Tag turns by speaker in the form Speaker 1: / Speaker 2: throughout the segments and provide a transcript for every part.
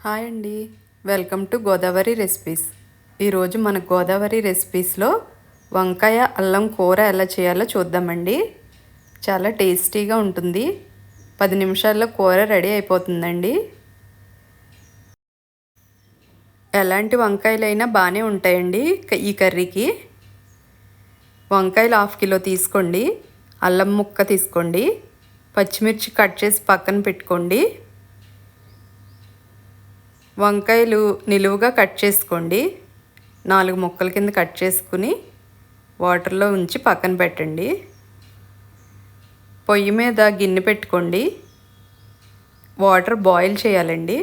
Speaker 1: Hi అండి, welcome to Godavari recipes. ఈరోజు మన గోదావరి రెసిపీస్లో వంకాయ అల్లం కూర ఎలా చేయాలో చూద్దామండి. చాలా టేస్టీగా ఉంటుంది. 10 నిమిషాల్లో కూర రెడీ అయిపోతుందండి. ఎలాంటి వంకాయలైనా బాగానే ఉంటాయండి ఈ కర్రీకి. వంకాయలు 1/2 కిలో తీసుకోండి, అల్లం ముక్క తీసుకోండి, పచ్చిమిర్చి కట్ చేసి పక్కన పెట్టుకోండి. వంకాయలు నిలువుగా కట్ చేసుకోండి. 4 ముక్కల కింద కట్ చేసుకుని వాటర్లో ఉంచి పక్కన పెట్టండి. పొయ్యి మీద గిన్నె పెట్టుకోండి. వాటర్ బాయిల్ చేయాలండి.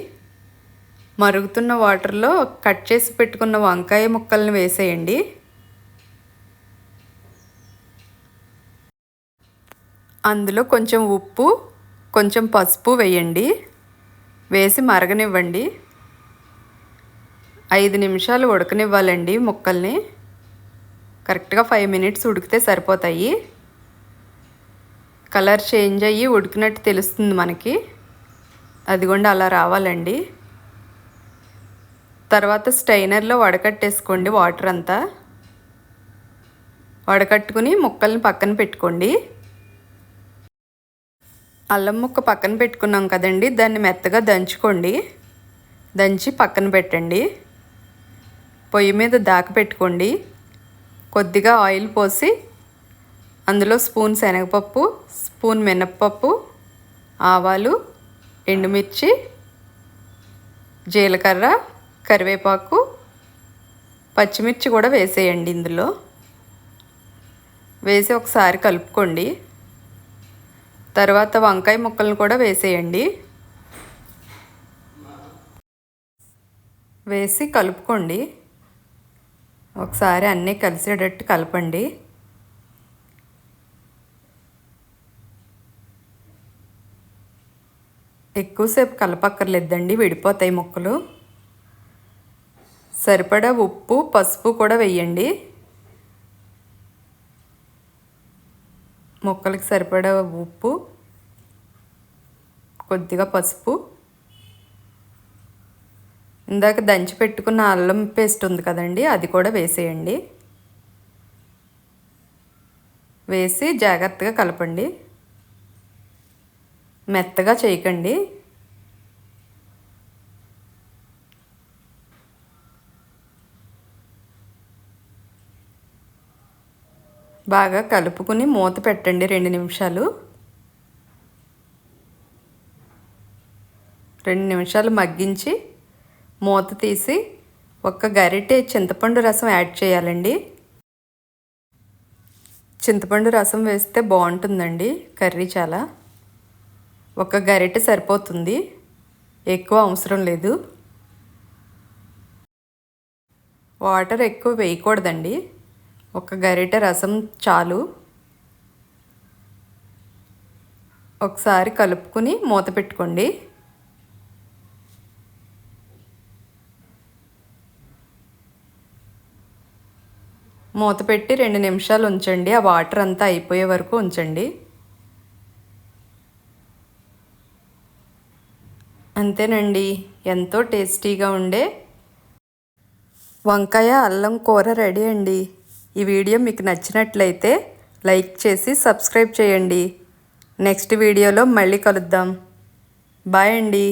Speaker 1: మరుగుతున్న వాటర్లో కట్ చేసి పెట్టుకున్న వంకాయ ముక్కలను వేసేయండి. అందులో కొంచెం ఉప్పు, కొంచెం పసుపు వేయండి. వేసి మరగనివ్వండి. 5 నిమిషాలు ఉడకనివ్వాలండి ముక్కల్ని. కరెక్ట్గా 5 మినిట్స్ ఉడికితే సరిపోతాయి. కలర్ చేంజ్ అయ్యి ఉడికినట్టు తెలుస్తుంది మనకి. అదిగోండి అలా రావాలండి. తర్వాత స్టైనర్లో వడకట్టేసుకోండి వాటర్ అంతా. వడకట్టుకుని ముక్కల్ని పక్కన పెట్టుకోండి. అల్లం ముక్క పక్కన పెట్టుకున్నాం కదండి, దాన్ని మెత్తగా దంచుకోండి. దంచి పక్కన పెట్టండి. పొయ్యి మీద పెట్టుకోండి. కొద్దిగా ఆయిల్ పోసి అందులో స్పూన్ శనగపప్పు, స్పూన్ మినప్పప్పు, ఆవాలు, ఎండుమిర్చి, జీలకర్ర, కరివేపాకు, పచ్చిమిర్చి కూడా వేసేయండి. ఇందులో వేసి ఒకసారి కలుపుకోండి. తర్వాత వంకాయ ముక్కలను కూడా వేసేయండి. వేసి కలుపుకోండి. ఒకసారి అన్నీ కలిసేటట్టు కలపండి. ఎక్కువసేపు కలపక్కర్లేదండి, విడిపోతాయి ముక్కలు. సరిపడా ఉప్పు, పసుపు కూడా వేయండి. ముక్కలకి సరిపడా ఉప్పు, కొద్దిగా పసుపు, ఇందాక దంచి పెట్టుకున్న అల్లం పేస్ట్ ఉంది కదండి, అది కూడా వేసేయండి. వేసి జాగ్రత్తగా కలపండి. మెత్తగా చేయకండి. బాగా కలుపుకుని మూత పెట్టండి 2 నిమిషాలు. 2 నిమిషాలు మగ్గించి మూత తీసి ఒక గరిటె చింతపండు రసం యాడ్ చేయాలండి. చింతపండు రసం వేస్తే బాగుంటుందండి కర్రీ. చాలా ఒక గరిటె సరిపోతుంది, ఎక్కువ అవసరం లేదు. వాటర్ ఎక్కువ వేయకూడదండి, ఒక గరిటె రసం చాలు. ఒకసారి కలుపుకుని మూత పెట్టుకోండి. మూత పెట్టి 2 నిమిషాలు ఉంచండి. ఆ వాటర్ అంతా అయిపోయే వరకు ఉంచండి. అంతేనండి, ఎంతో టేస్టీగా ఉండే వంకాయ అల్లం కూర రెడీ అండి. ఈ వీడియో మీకు నచ్చినట్లయితే లైక్ చేసి సబ్స్క్రైబ్ చేయండి. నెక్స్ట్ వీడియోలో మళ్ళీ కలుద్దాం. బాయ్ అండి.